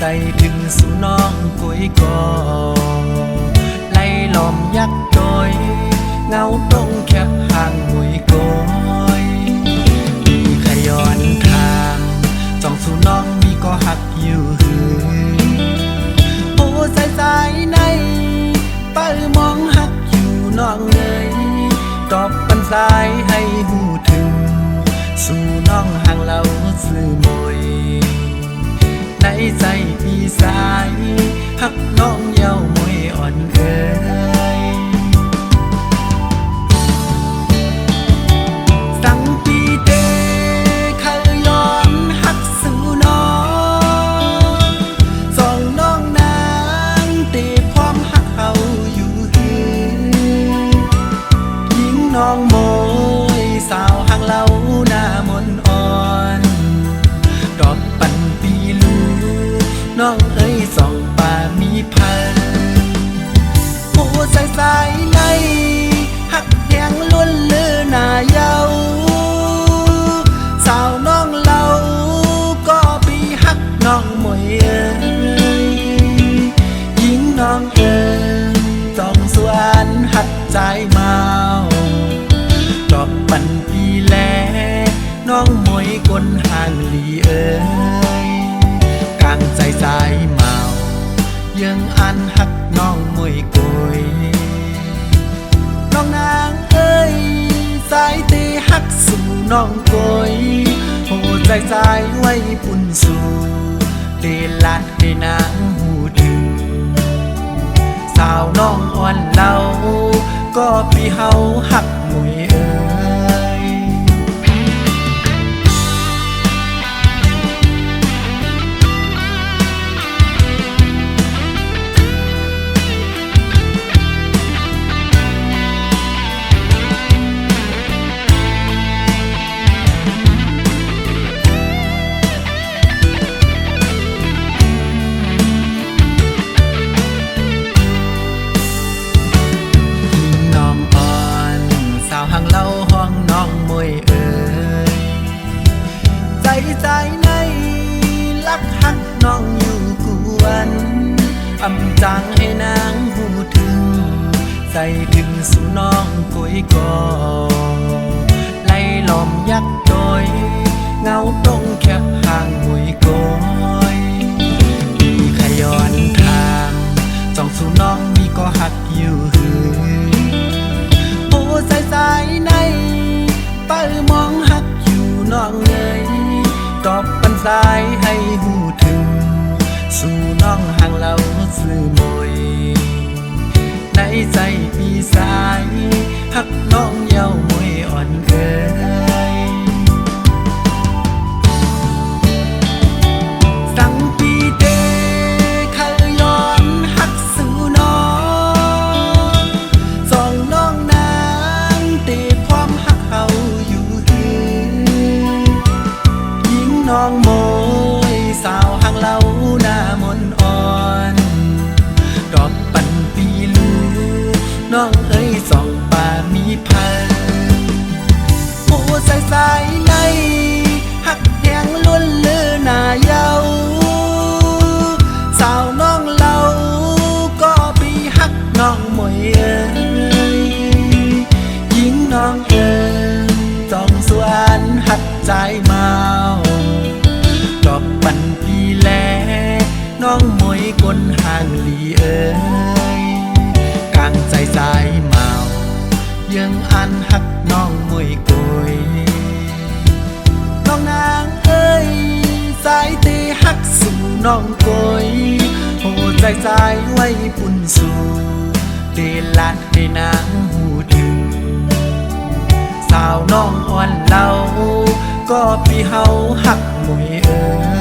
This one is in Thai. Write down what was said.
ส่ถึงสู่น้องกุยกอไล่ล้อมยักษ์โดยเงาตรงแคบห่างหวยกอยมีขย้อนทางจ้องสู่น้องมีก็หักอยู่หือโอ้สายในเป้ามองหักอยู่น้องเลยตอบปันสายให้หูถึงสู่น้องห่างเราสื่อมวยในใจพี่สายหักน้องเย้ามวยอ่อนเอ๋ยสั่งปีเตเคยย้อนหักสู่น้องสองน้องนางเตะพร้อมหักเขาอยู่หือยิงน้องโมยสาวห่างเราหน้ามนอ่อนดอกปันปีลูน้องเอ้ยสองป่ามีพันโอ้สายในหักแหงล้วนเลือหน้าเยาสาวน้องเราก็ปีหักน้องมวยเอ้ยยิงน้องเอ้ยจ้องสวนหักใจเมาดอกปันปีแลน้องมวยกลห่างหลีเอ้ยกลางใจสายเมายังอันหักน้องมวยกยน้องนางเอ้ยสายตีหักสู่น้องกยโอ้ใจสายไว้ปุ่นสู่เตลัดให้นางหูถึงสาวน้องอ่อนเล่าก็พี่เฮาหักมวยเอ้ยห่างเล่าห้องน้องมวยเอ๋ยใจในรักหักน้องอยู่กวนอำจางให้นางหูถึงใส่ถึงสู่น้องกุยกอไล่ล้อมยักษ์โดยเงาตรงแคบห่างหวยกอยมีขย้อนทางจ้องสู่น้องมีก็หักอยู่หือโอ้สายในเป้ามองหักอยู่น้องเลยตอบปันสายให้หูถึงสู่น้องห่างเราสื่อมวยในใจพี่สายหักน้องเย้ามวยอ่อนเอ๋ยสั่งปีเตเคยย้อนหักสู่น้องสองน้องนางเตะพร้อมหักเขาอยู่หือยิงน้องโมยสาวห่างเราหน้ามนอ่อนดอกปันปีลูน้องเอ้ยสองป่ามีพันโอ้สายในหักแหงล้วนเลือหน้าเยาสาวน้องเราก็ปีหักน้องมวยเอ้ยยิงน้องเอ้ยจ้องสวนหักใจเมาดอกปันปีแลน้องมวยกลห่างหลีเอ้ยกลางใจสายเมายังอันหักน้องมวยกยน้องนางเอ้ยสายตีหักสู่น้องกยโอ้ใจสายไว้ปุ่นสู่เตลัดให้นางหูถึงสาวน้องอ่อนเล่าก็พี่เฮาหักมวยเอ้ย